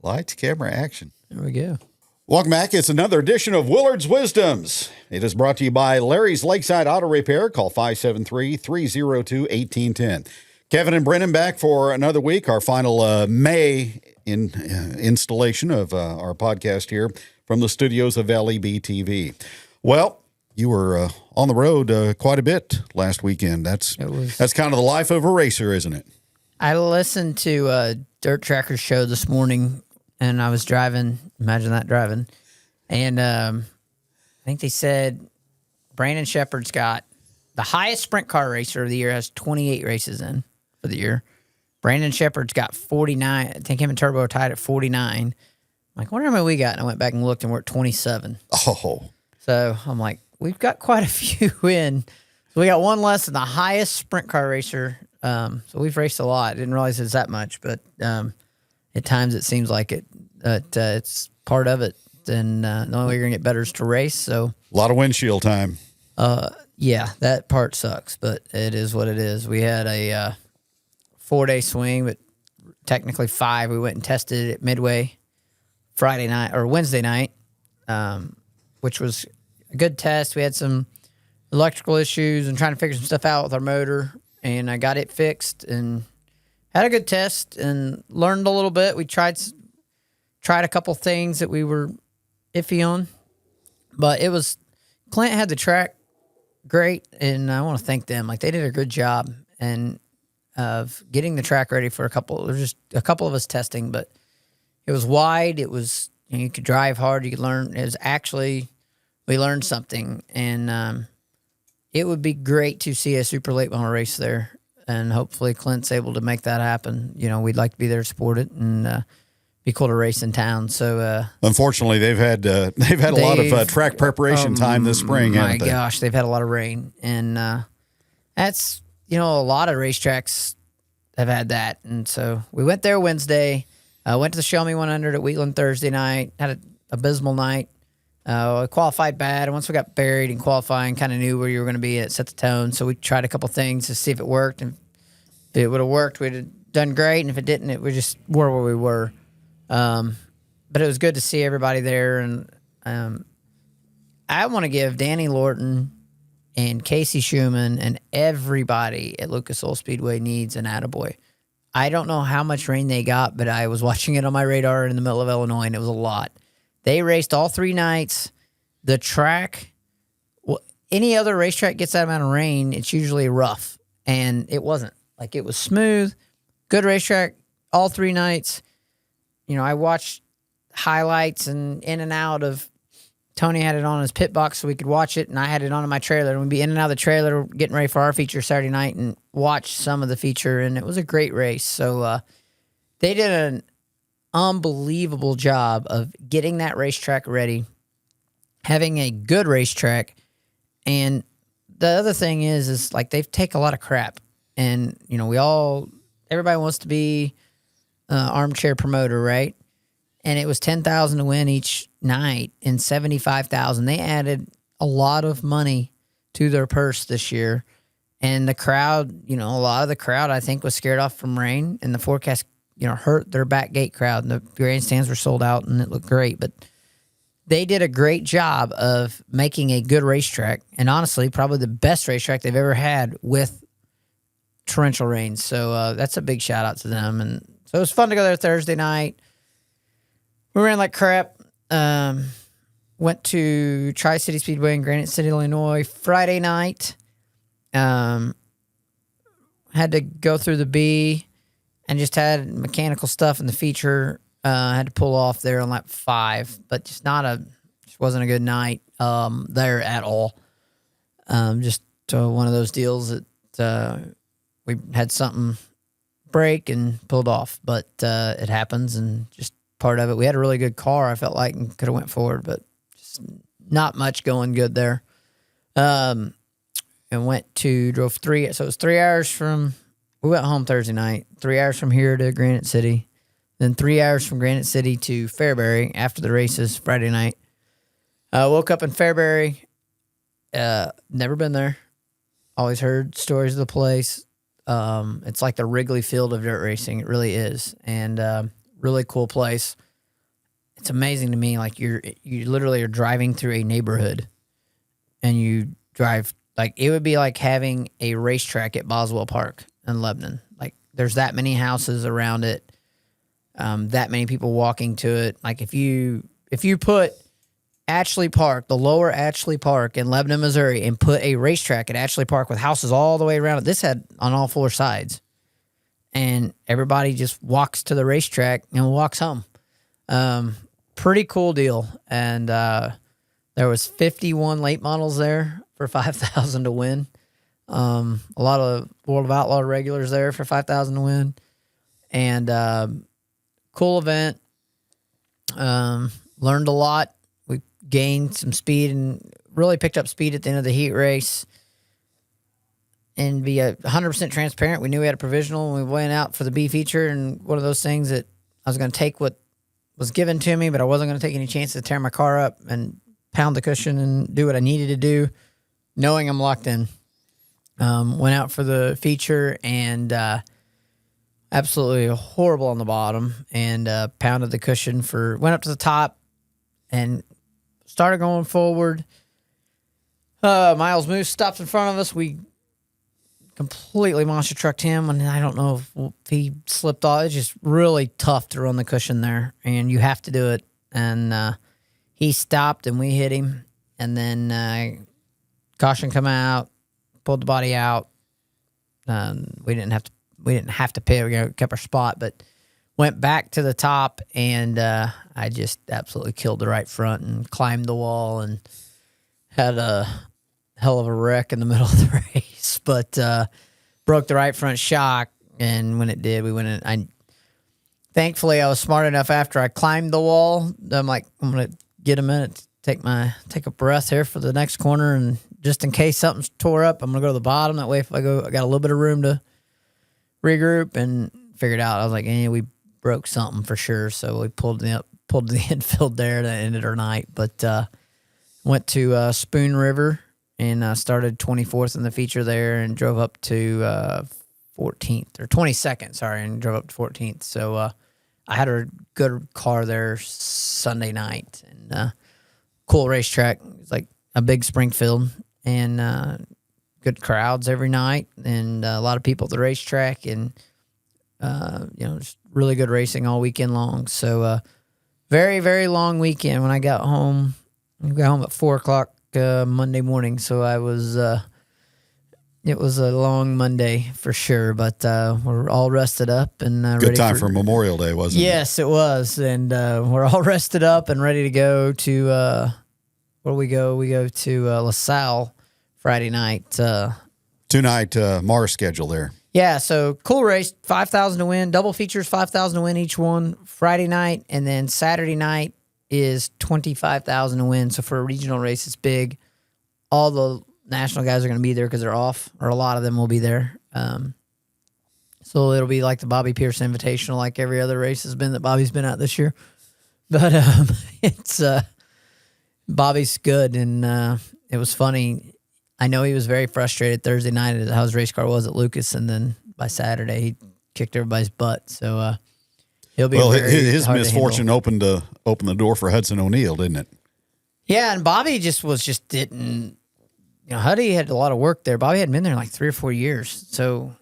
Lights, camera, action. There we go. Welcome back. It's another edition of Willard's Wisdoms. It is brought to you by Larry's Lakeside Auto Repair. Call 573-302-1810. Kevin and Brennon back for another week, our final May installation of our podcast here from the studios of LEB TV. Well, you were on the road quite a bit last weekend. That's kind of the life of a racer, isn't it? I listened to Dirt Tracker's show this morning, and I was driving. Imagine that driving. And I think they said Brandon Shepherd's got the highest sprint car racer of the year, has 28 races in for the year. Brandon Shepherd's got 49. I think him and Turbo are tied at 49. I'm like, I wonder how many we got. And I went back and looked, and we're at 27. Oh. So I'm like, we've got quite a few in. So we got one less than the highest sprint car racer. So we've raced a lot. Didn't realize it's that much, but at times it seems like it. It's part of it. And the only way you're gonna get better is to race. So a lot of windshield time. Yeah, that part sucks, but it is what it is. We had a 4-day swing, but technically 5. We went and tested it at Midway Friday night or Wednesday night, which was a good test. We had some electrical issues and trying to figure some stuff out with our motor, and I got it fixed and had a good test and learned a little bit. We tried a couple things that we were iffy on, but Clint had the track great, and I want to thank them. Like, they did a good job and of getting the track ready for there's just a couple of us testing, but it was wide. It was, you could drive hard. You could learn. We learned something, and it would be great to see a super late model race there, and hopefully Clint's able to make that happen. We'd like to be there to support it, and be cool to race in town. So unfortunately, they've had a lot of track preparation time this spring. My gosh, they've had a lot of rain, and that's a lot of racetracks have had that. And so we went there Wednesday. Went to the Show Me 100 at Wheatland Thursday night. Had an abysmal night. Qualified bad, and once we got buried in qualifying, kind of knew where you were going to be. It set the tone. So we tried a couple things to see if it worked, and if it would have worked, we'd have done great. And if it didn't, we just were where we were. But it was good to see everybody there, and I want to give Danny Lorton and Casey Schumann and everybody at Lucas Oil Speedway needs an attaboy. I don't know how much rain they got, but I was watching it on my radar in the middle of Illinois, and it was a lot. They raced all 3 nights. The track, any other racetrack gets that amount of rain, it's usually rough, and it wasn't. Like, it was smooth, good racetrack all 3 nights. I watched highlights and in and out of. Tony had it on his pit box so we could watch it, and I had it on in my trailer. And we'd be in and out of the trailer getting ready for our feature Saturday night and watch some of the feature, and it was a great race. So they did an unbelievable job of getting that racetrack ready, having a good racetrack. And the other thing is like, they take a lot of crap, and everybody wants to be armchair promoter, right? And it was $10,000 to win each night and $75,000. They added a lot of money to their purse this year, and the crowd, a lot of the crowd I think was scared off from rain, and the forecast, hurt their back gate crowd. And the grandstands were sold out, and it looked great. But they did a great job of making a good racetrack, and honestly, probably the best racetrack they've ever had with torrential rain. So that's a big shout out to them. And so it was fun to go there Thursday night. We ran like crap. Went to Tri-City Speedway in Granite City, Illinois Friday night. Had to go through the B and just had mechanical stuff in the feature. Had to pull off there on lap 5, but just wasn't a good night there at all. Just one of those deals that we had something break and pulled off, but it happens, and just part of it. We had a really good car, I felt like, and could have went forward, but just not much going good there. And drove 3, so it was 3 hours we went home Thursday night, 3 hours from here to Granite City, then 3 hours from Granite City to Fairbury after the races Friday night. Woke up in Fairbury, never been there, always heard stories of the place. It's like the Wrigley Field of dirt racing, it really is, and really cool place. it's amazing to me. Like you literally are driving through a neighborhood, and you drive like it would be like having a racetrack at Boswell Park in Lebanon. Like there's that many houses around it, that many people walking to it. Like if you put Ashley Park, the lower Ashley Park in Lebanon, Missouri, and put a racetrack at Ashley Park with houses all the way around it. This had on all four sides. And everybody just walks to the racetrack and walks home. Pretty cool deal. And there was 51 late models there for $5,000 to win. A lot of World of Outlaw regulars there for $5,000 to win. And cool event. Learned a lot. We gained some speed and really picked up speed at the end of the heat race. And be 100% transparent. We knew we had a provisional when we went out for the B feature, and one of those things that I was going to take what was given to me, but I wasn't going to take any chances to tear my car up and pound the cushion and do what I needed to do, knowing I'm locked in. Went out for the feature and absolutely horrible on the bottom, and pounded the cushion went up to the top and started going forward. Miles Moose stopped in front of us. We completely monster trucked him, and I don't know if he slipped off. It's just really tough to run the cushion there, and you have to do it. And he stopped, and we hit him, and then caution come out, pulled the body out. We didn't have to pay. We kept our spot, but went back to the top, and I just absolutely killed the right front and climbed the wall and had a hell of a wreck in the middle of the race, but broke the right front shock, and when it did, we went in. Thankfully, I was smart enough after I climbed the wall. I'm like, I'm gonna get a minute to take a breath here for the next corner, and just in case something's tore up, I'm gonna go to the bottom. That way, if I got a little bit of room to regroup, and figured out. I was like, we broke something for sure, so we pulled the infield there. That ended our night, but went to Spoon River. And started 24th in the feature there and drove up to 14th or 22nd, sorry, and drove up to 14th. So I had a good car there Sunday night, and cool racetrack. It's like a big Springfield, and good crowds every night, and a lot of people at the racetrack, and just really good racing all weekend long. So very, very long weekend. When I got home at 4:00. Monday morning, so I was it was a long Monday for sure, but we're all rested up and good ready time for Memorial Day, wasn't it? Yes, it was, and we're all rested up and ready to go to where we go. We go to LaSalle Friday night. 2-night Mars schedule there. Yeah, so cool race, $5,000 to win, double features, $5,000 to win each one Friday night, and then Saturday night is $25,000 to win. So for a regional race, it's big. All the national guys are going to be there because they're off, or a lot of them will be there. So it'll be like the Bobby Pierce Invitational, like every other race has been that Bobby's been at this year. But it's Bobby's good, and it was funny. I know he was very frustrated Thursday night at how his race car was at Lucas, and then by Saturday he kicked everybody's butt. So he'll be his misfortune opened the door for Hudson O'Neill, didn't it? Yeah, and Bobby didn't. Huddy had a lot of work there. Bobby hadn't been there in like 3 or 4 years, so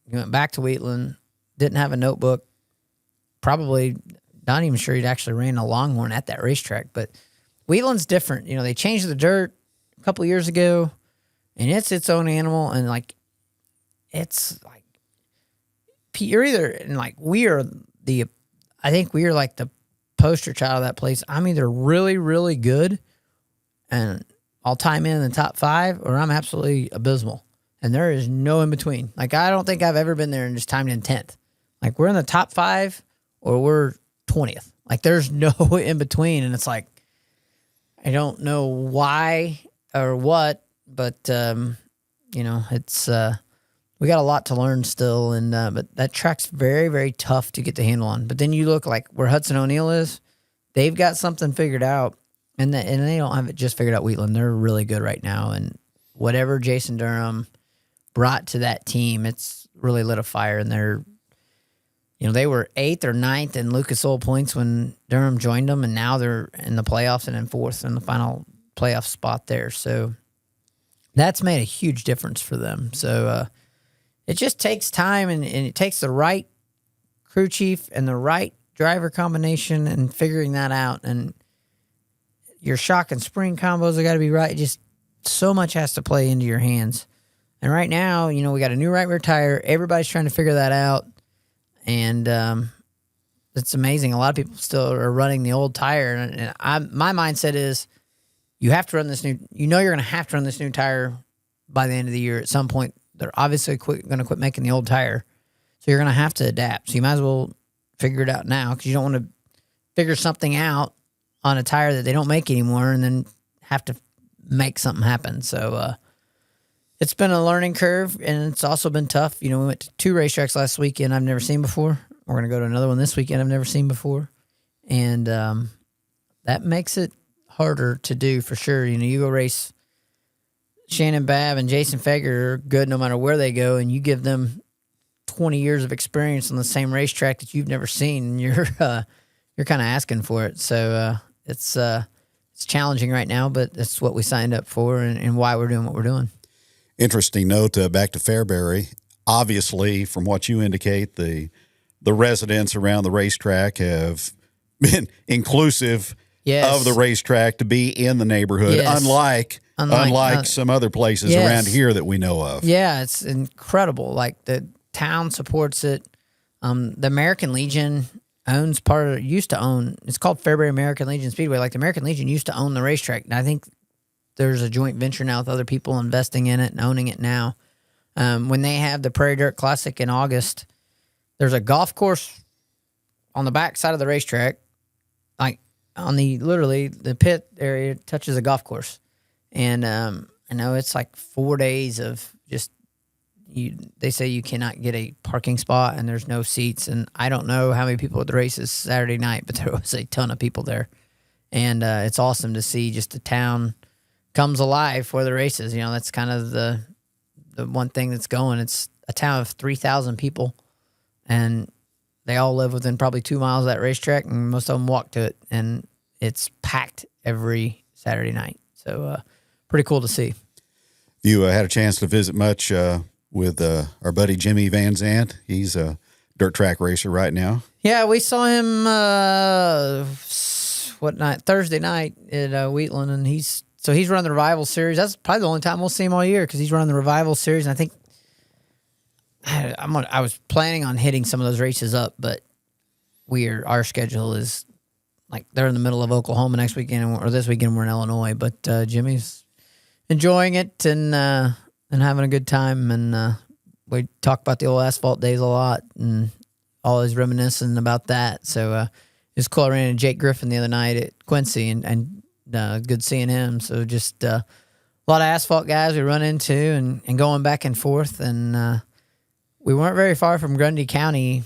he went back to Wheatland. Didn't have a notebook. Probably not even sure he'd actually ran a Longhorn at that racetrack. But Wheatland's different. They changed the dirt a couple years ago, and it's its own animal. And it's like you're either and like we are the. I think we are like the poster child of that place. I'm either really, really good, and I'll time in the top 5, or I'm absolutely abysmal. And there is no in between. Like, I don't think I've ever been there and just timed in 10th. Like, we're in the top 5 or we're 20th. Like, there's no in between. And it's like, I don't know why or what, but, it's, we got a lot to learn still. And, but that track's very, very tough to get the handle on. But then you look like where Hudson O'Neill is, they've got something figured out. And they don't have it just figured out. Wheatland, they're really good right now, and whatever Jason Durham brought to that team, it's really lit a fire. And they're, They were 8th or 9th in Lucas Oil points when Durham joined them, and now they're in the playoffs and in 4th in the final playoff spot there. So that's made a huge difference for them. So it just takes time, and it takes the right crew chief and the right driver combination and figuring that out. And your shock and spring combos have got to be right. Just so much has to play into your hands. And right now, we got a new right rear tire. Everybody's trying to figure that out. And it's amazing. A lot of people still are running the old tire. And my mindset is you have to run this new, you're going to have to run this new tire by the end of the year. At some point, they're obviously going to quit making the old tire. So you're going to have to adapt. So you might as well figure it out now, because you don't want to figure something out on a tire that they don't make anymore and then have to make something happen. So it's been a learning curve, and it's also been tough. We went to 2 racetracks last weekend I've never seen before. We're going to go to another one this weekend I've never seen before. And that makes it harder to do for sure. You go race Shannon Babb and Jason Fager are good no matter where they go, and you give them 20 years of experience on the same racetrack that you've never seen, and you're kind of asking for it. So it's challenging right now, but that's what we signed up for and why we're doing what we're doing. Interesting note, back to Fairbury. Obviously, from what you indicate, the residents around the racetrack have been inclusive of the racetrack to be in the neighborhood, unlike some other places around here that we know of. Yeah, it's incredible. Like, the town supports it. The American Legion used to own, it's called Fairbury American Legion Speedway. Like, the American Legion used to own the racetrack. And I think there's a joint venture now with other people investing in it and owning it now. When they have the Prairie Dirt Classic in August, there's a golf course on the back side of the racetrack. Like, on the pit area touches a golf course. And I know it's like 4 days of just, they say you cannot get a parking spot and there's no seats. And I don't know how many people at the races Saturday night, but there was a ton of people there. And it's awesome to see just the town comes alive for the races. That's kind of the one thing that's going. It's a town of 3,000 people, and they all live within probably 2 miles of that racetrack, and most of them walk to it, and it's packed every Saturday night. So pretty cool to see. You had a chance to visit much with our buddy Jimmy Van Zandt. He's a dirt track racer right now. Yeah, we saw him Thursday night at Wheatland, and he's running the Revival Series. That's probably the only time we'll see him all year, because he's running the Revival Series. And I think I was planning on hitting some of those races up, but our schedule is like they're in the middle of Oklahoma next weekend, or this weekend we're in Illinois. But Jimmy's enjoying it and having a good time. And we talk about the old asphalt days a lot, and always reminiscing about that. So it's cool. I ran into Jake Griffin the other night at Quincy, and good seeing him. So just a lot of asphalt guys we run into and going back and forth. And we weren't very far from Grundy County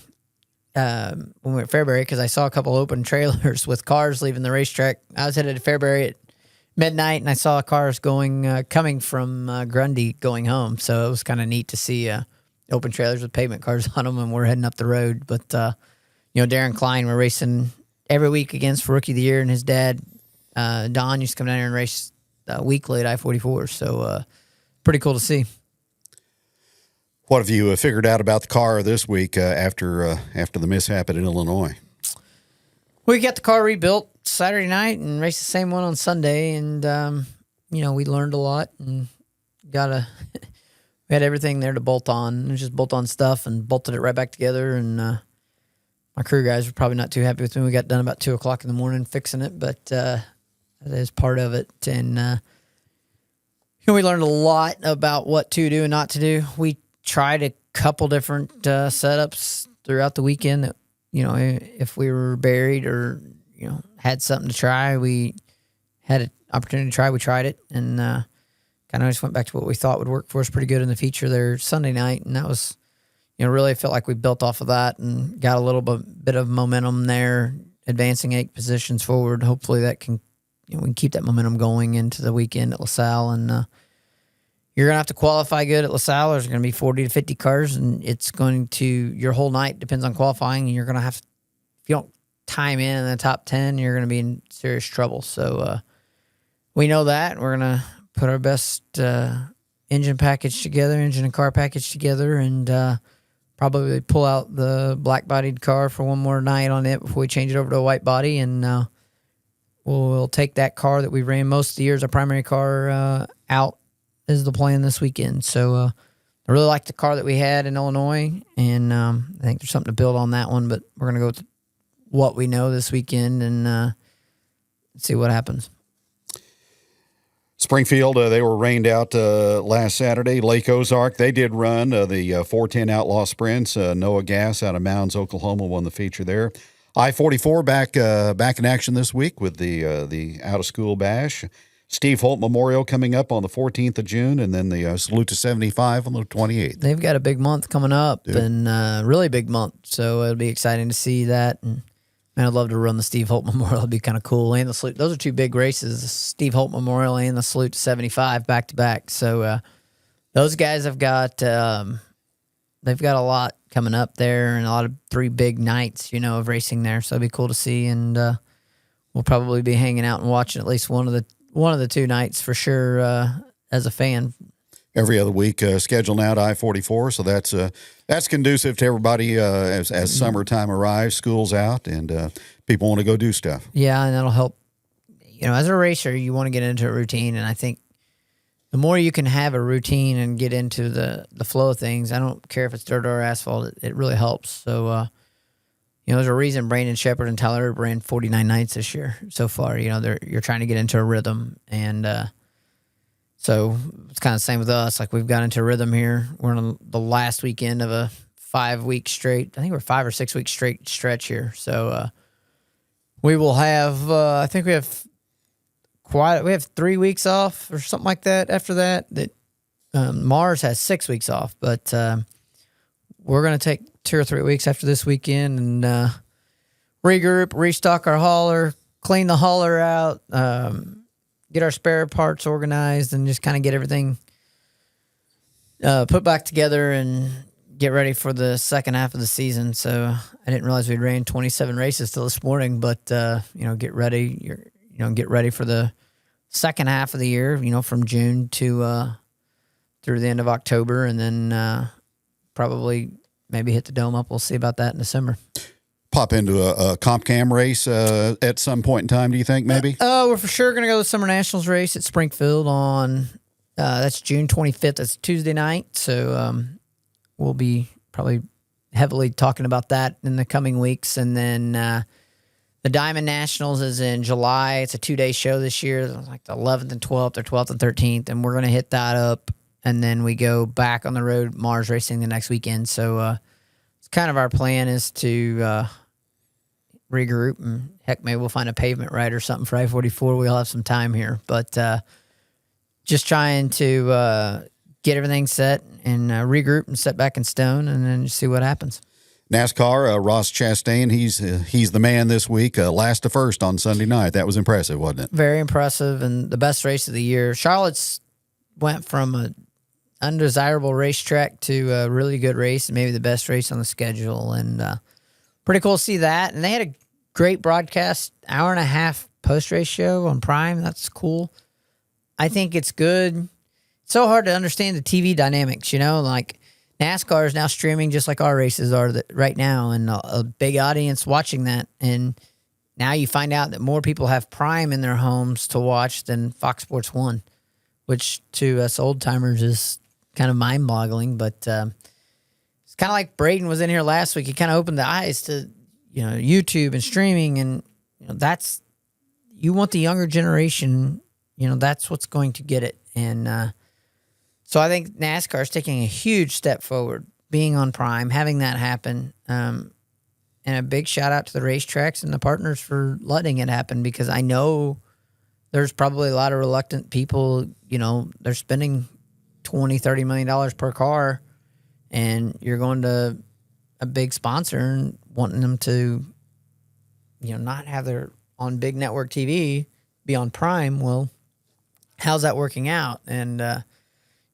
when we were at Fairbury, because I saw a couple open trailers with cars leaving the racetrack. I was headed to Fairbury at midnight, and I saw cars coming from Grundy going home. So it was kind of neat to see open trailers with pavement cars on them, and we're heading up the road. But Darren Klein, we're racing every week against for Rookie of the Year, and his dad Don used to come down here and race weekly at I-44. So pretty cool to see. What have you figured out about the car this week after the mishap in Illinois? We got the car rebuilt Saturday night and raced the same one on Sunday, and we learned a lot and we had everything there to bolt on. It was just bolt on stuff and bolted it right back together. And my crew guys were probably not too happy with me. We got done about 2:00 in the morning fixing it, but that is part of it. And we learned a lot about what to do and not to do. We tried a couple different setups throughout the weekend that, if we were buried or, had something to try, we had an opportunity to try. We tried it, and kind of just went back to what we thought would work for us pretty good in the feature there Sunday night. And that was, really felt like we built off of that and got a little bit of momentum there, advancing 8 positions forward. Hopefully that can, we can keep that momentum going into the weekend at LaSalle. And, you're going to have to qualify good at LaSalle. There's going to be 40 to 50 cars, and it's going to, your whole night depends on qualifying, and you're going to have, if you don't time in the top 10, you're going to be in serious trouble. So we know that. We're going to put our best engine and car package together, and probably pull out the black-bodied car for one more night on it before we change it over to a white body, and we'll take that car that we ran most of the year as our primary car out is the plan this weekend. So I really like the car that we had in Illinois, and I think there's something to build on that one, but we're going to go with what we know this weekend and see what happens. Springfield, they were rained out last Saturday. Lake Ozark, they did run the 410 Outlaw Sprints. Noah Gass out of Mounds, Oklahoma, won the feature there. I-44 back in action this week with the out-of-school bash. Steve Holt Memorial coming up on the 14th of June, and then the Salute to 75 on the 28th. They've got a big month coming up, and really big month, so it'll be exciting to see that. And man, I'd love to run the Steve Holt Memorial. It'd be kind of cool. And the Salute. Those are two big races, the Steve Holt Memorial and the Salute to 75 back-to-back. So those guys have got they've got a lot coming up there, and a lot of 3 big nights, of racing there. So it'd be cool to see, and we'll probably be hanging out and watching at least one of the 2 nights for sure as a fan. Every other week, scheduled now to I-44, so that's conducive to everybody as summertime arrives, school's out, and people want to go do stuff. Yeah, and that'll help. As a racer, you want to get into a routine, and I think the more you can have a routine and get into the flow of things, I don't care if it's dirt or asphalt, it really helps. So, there's a reason Brandon Shepard and Tyler ran 49 nights this year so far. You're trying to get into a rhythm, and so it's kind of the same with us. Like, we've got into a rhythm here. We're on the last weekend of a 5-week straight. I think we're 5 or 6 week straight stretch here. So we will have. I think we have 3 weeks off or something like that. After that, Mars has 6 weeks off, but we're going to take 2 or 3 weeks after this weekend and regroup, restock our hauler, clean the hauler out. Get our spare parts organized, and just kind of get everything put back together and get ready for the second half of the season. So I didn't realize we'd ran 27 races till this morning, but get ready. Get ready for the second half of the year. From June to through the end of October, and then probably maybe hit the dome up. We'll see about that in December. Pop into a comp cam race at some point in time, do you think, maybe? We're for sure going to go to the Summer Nationals race at Springfield on, that's June 25th. That's Tuesday night. So we'll be probably heavily talking about that in the coming weeks. And then the Diamond Nationals is in July. It's a 2-day show this year, like the 11th and 12th, or 12th and 13th. And we're going to hit that up. And then we go back on the road, Mars racing the next weekend. So it's kind of our plan is to regroup, and heck, maybe we'll find a pavement ride or something for I-44. We'll have some time here, but just trying to get everything set and regroup and set back in stone, and then see what happens. NASCAR, Ross Chastain, he's the man this week. Last to first on Sunday night. That was impressive, wasn't it? Very impressive, and the best race of the year. Charlotte's went from a undesirable racetrack to a really good race, and maybe the best race on the schedule, and pretty cool to see that. And they had a great broadcast, hour and a half post-race show on Prime. That's cool. I think it's good. It's so hard to understand the TV dynamics, like NASCAR is now streaming just like our races are right now, and a big audience watching that. And now you find out that more people have Prime in their homes to watch than Fox Sports 1, which to us old-timers is kind of mind-boggling. But it's kind of like Braden was in here last week. He kind of opened the eyes to YouTube and streaming, and that's, you want the younger generation, that's what's going to get it. And so I think NASCAR is taking a huge step forward, being on Prime, having that happen, and a big shout out to the racetracks and the partners for letting it happen, because I know there's probably a lot of reluctant people. They're spending $20-30 million per car, and you're going to a big sponsor and wanting them to, not have their on big network TV, be on Prime. Well, how's that working out? And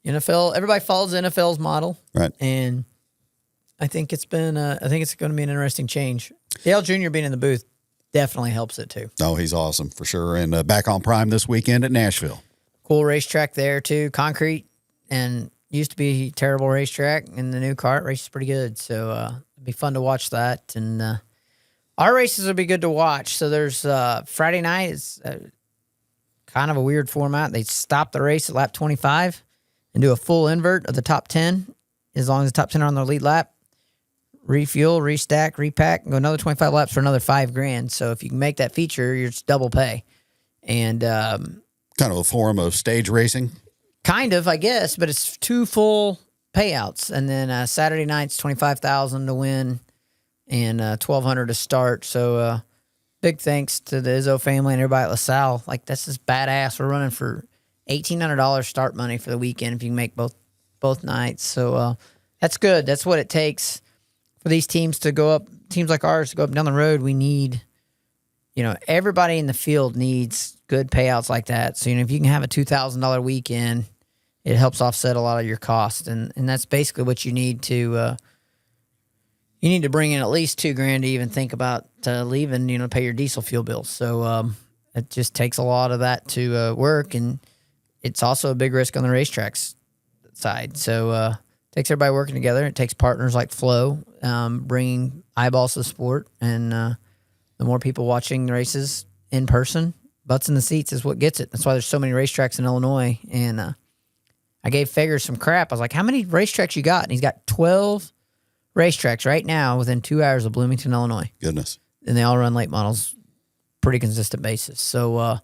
NFL, everybody follows the NFL's model. Right. And I think it's going to be an interesting change. Dale Jr. being in the booth definitely helps it too. Oh, he's awesome for sure. And back on Prime this weekend at Nashville. Cool racetrack there too. Concrete, and used to be a terrible racetrack, and the new kart race is pretty good. So it'd be fun to watch that. And our races will be good to watch. So there's Friday night is kind of a weird format. They stop the race at lap 25 and do a full invert of the top 10, as long as the top 10 are on their lead lap. Refuel, restack, repack, and go another 25 laps for another $5,000. So if you can make that feature, you're just double pay. And kind of a form of stage racing. Kind of, I guess, but it's 2 full payouts. And then Saturday night's $25,000 to win and $1,200 to start. So big thanks to the Izzo family and everybody at LaSalle. Like, this is badass. We're running for $1,800 start money for the weekend if you can make both nights. So that's good. That's what it takes for these teams to go up. Teams like ours to go up and down the road. We need, everybody in the field needs good payouts like that. So, if you can have a $2,000 weekend, it helps offset a lot of your costs. And that's basically what you need to, you need to bring in at least $2,000 to even think about leaving, pay your diesel fuel bills. So it just takes a lot of that to work. And it's also a big risk on the racetracks side. So it takes everybody working together. It takes partners like Flo, bringing eyeballs to the sport. And the more people watching the races in person, butts in the seats is what gets it. That's why there's so many racetracks in Illinois. And I gave Fager some crap. I was like, how many racetracks you got? And he's got 12 racetracks right now within 2 hours of Bloomington, Illinois. Goodness. And they all run late models pretty consistent basis. So,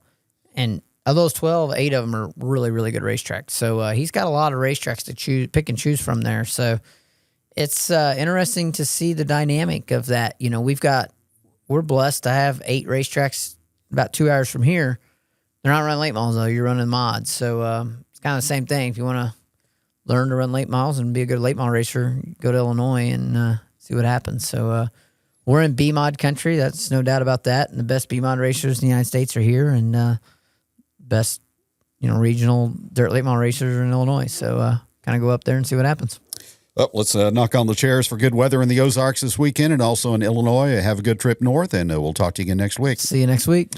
and of those 12, 8 of them are really, really good racetracks. So he's got a lot of racetracks to pick and choose from there. So it's interesting to see the dynamic of that. We're blessed to have 8 racetracks about 2 hours from here. They're not running late models though. You're running mods. So it's kind of the same thing. If you want to learn to run late models and be a good late model racer, go to Illinois and see what happens. So we're in B-mod country. That's no doubt about that. And the best B-mod racers in the United States are here, and best, regional dirt late model racers are in Illinois. So kind of go up there and see what happens. Well, let's knock on the chairs for good weather in the Ozarks this weekend and also in Illinois. Have a good trip north, and we'll talk to you again next week. See you next week.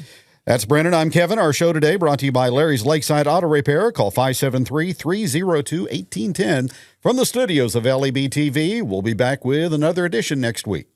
That's Brennan. I'm Kevin. Our show today brought to you by Larry's Lakeside Auto Repair. Call 573-302-1810 from the studios of LEB TV. We'll be back with another edition next week.